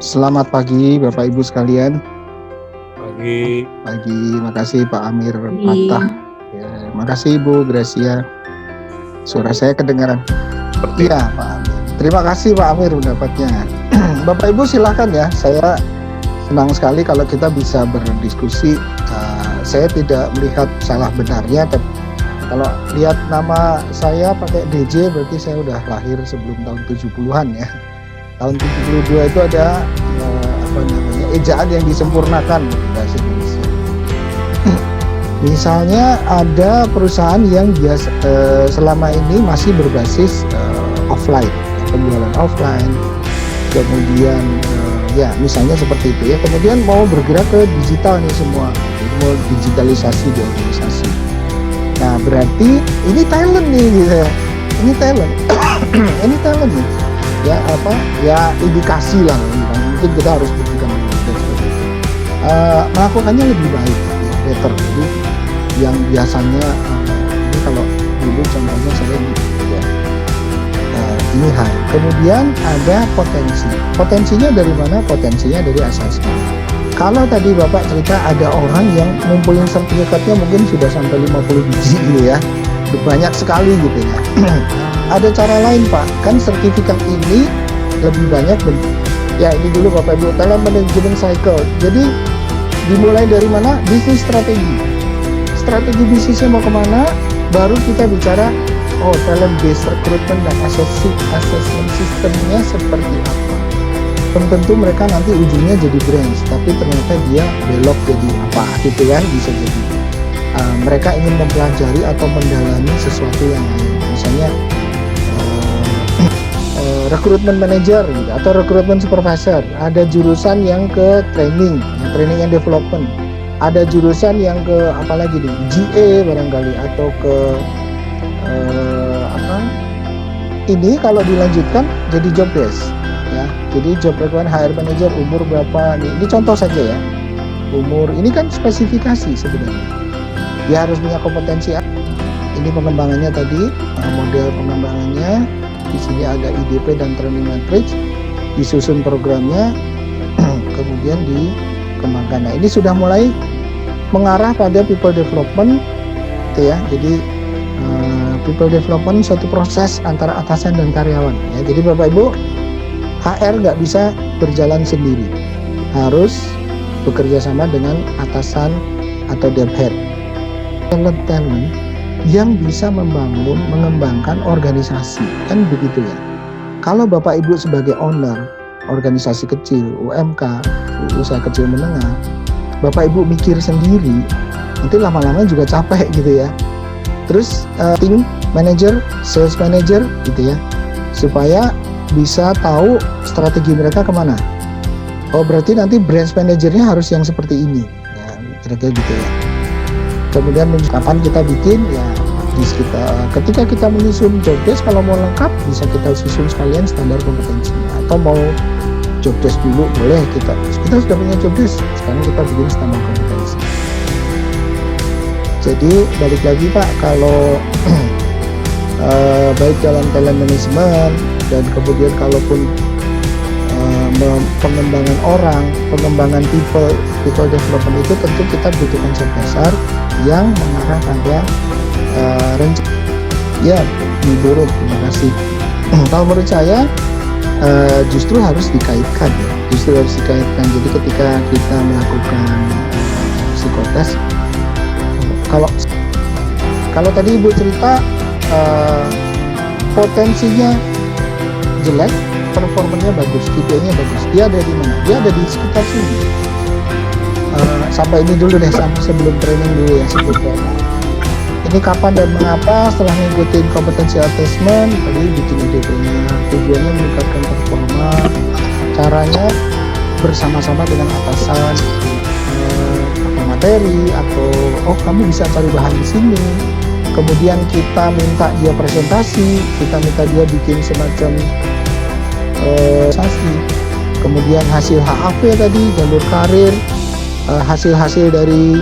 Selamat pagi Bapak Ibu sekalian. Pagi. Pagi, makasih Pak Amir Pagi. Patah. Ya, makasih Ibu Gracia. Suara saya kedengaran. Seperti Iya Pak Amir. Terima kasih Pak Amir pendapatnya. Bapak Ibu silakan ya. Saya senang sekali kalau kita bisa berdiskusi. Saya tidak melihat salah benarnya, tapi kalau lihat nama saya pakai DJ berarti saya udah lahir sebelum tahun 70-an ya. Tahun 72 itu ada ejaan yang disempurnakan bahasa Indonesia. Misalnya ada perusahaan yang selama ini masih berbasis offline, penjualan offline, kemudian ya misalnya seperti itu ya, kemudian mau bergerak ke digital nih semua, mau digitalisasi di organisasi. Nah berarti ini talent nih gitu ya, ini talent, ini talent nih. Ya indikasi lah, mungkin kita harus buktikan dan sebagainya. Melakukannya lebih baik, better. Jadi yang biasanya ini kalau dulu contohnya saya ya, ini high. Kemudian ada potensi. Potensinya dari mana? Potensinya dari assessment. Kalau tadi Bapak cerita ada orang yang ngumpulin sertifikatnya mungkin sudah sampai 50 biji gitu ya, banyak sekali gitu ya. Ada cara lain Pak, kan sertifikat ini lebih banyak bentuk. Ya ini dulu Bapak Ibu, talent management cycle. Jadi dimulai dari mana? Bisnis strategi. Strategi bisnisnya mau kemana? Baru kita bicara, talent based recruitment dan assessment systemnya seperti apa. Belum tentu mereka nanti ujungnya jadi branch, tapi ternyata dia belok jadi apa gitu kan, bisa jadi. Mereka ingin mempelajari atau mendalami sesuatu yang lain. Misalnya rekrutmen manager gitu, atau rekrutmen supervisor. Ada jurusan yang ke training and development. Ada jurusan yang ke apalagi nih, GA barangkali, atau ke ini kalau dilanjutkan jadi job desk ya. Jadi job requirement HR manager umur berapa nih. Ini contoh saja ya. Umur ini kan spesifikasi sebenarnya. Dia harus punya kompetensi. Ini pengembangannya tadi, model pengembangannya. Di sini ada IDP dan training matrix, disusun programnya, kemudian dikembangkan. Nah ini sudah mulai mengarah pada people development, gitu ya. Jadi people development suatu proses antara atasan dan karyawan. Ya. Jadi Bapak Ibu, HR nggak bisa berjalan sendiri, harus bekerja sama dengan atasan atau dev head. Talent yang bisa mengembangkan organisasi, kan begitu ya. Kalau Bapak Ibu sebagai owner organisasi kecil, UMK, usaha kecil menengah, Bapak Ibu mikir sendiri, nanti lama-lama juga capek gitu ya. Terus tim manager, sales manager gitu ya, supaya bisa tahu strategi mereka kemana. Berarti nanti branch manajernya harus yang seperti ini, ya, kira-kira gitu ya. Kemudian kapan kita bikin ya, ketika kita menyusun job desk, kalau mau lengkap bisa kita susun sekalian standar kompetensinya, atau mau job desk dulu boleh, kita sudah punya job desk, sekarang kita bikin standar kompetensi. Jadi balik lagi Pak, kalau baik dalam talent management dan kemudian kalaupun pengembangan orang, pengembangan people development itu tentu kita butuh konsep dasar yang mengarah pada rencana. Ya, didorong. Terima kasih. Kalau menurut saya justru harus dikaitkan ya. Jadi ketika kita melakukan psikotes, kalau tadi Ibu cerita potensinya jelek, performanya bagus, KPI-nya bagus. Dia ada di mana? Dia ada di sekitar sini. Sampai ini dulu deh, sebelum training dulu ya sebelumnya. Ini kapan dan mengapa? Setelah ngikutin kompetensi assessment, tadi bikin IDP-nya, tujuannya meningkatkan performa, caranya bersama-sama dengan atasan, materi, atau kamu bisa cari bahan di sini. Kemudian kita minta dia presentasi, kita minta dia bikin semacam kemudian hasil HAV tadi, jalur karir, hasil-hasil dari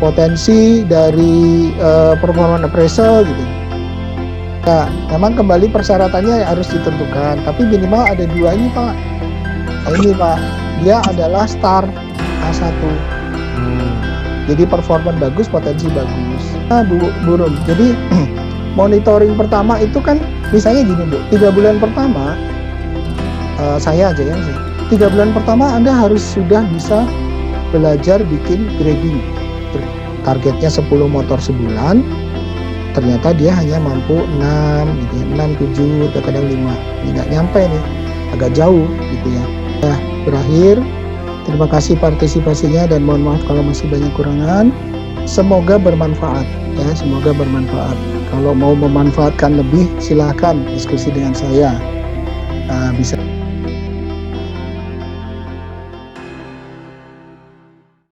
potensi, dari performance appraisal gitu. Nah, memang kembali persyaratannya harus ditentukan, tapi minimal ada 2 ini Pak. Nah, ini Pak, dia adalah star A1. Jadi performa bagus, potensi bagus. Nah, Bu Rum, jadi monitoring pertama itu kan misalnya gini Bu, 3 bulan pertama saya aja ya, 3 bulan pertama Anda harus sudah bisa belajar bikin grading. Targetnya 10 motor sebulan, ternyata dia hanya mampu 6 gitu ya, 6, 7, kadang 5. Ini nggak nyampe nih, agak jauh gitu ya. Nah, berakhir. Terima kasih partisipasinya dan mohon maaf kalau masih banyak kurangan. Semoga bermanfaat ya, semoga bermanfaat. Kalau mau memanfaatkan lebih silahkan diskusi dengan saya. Bisa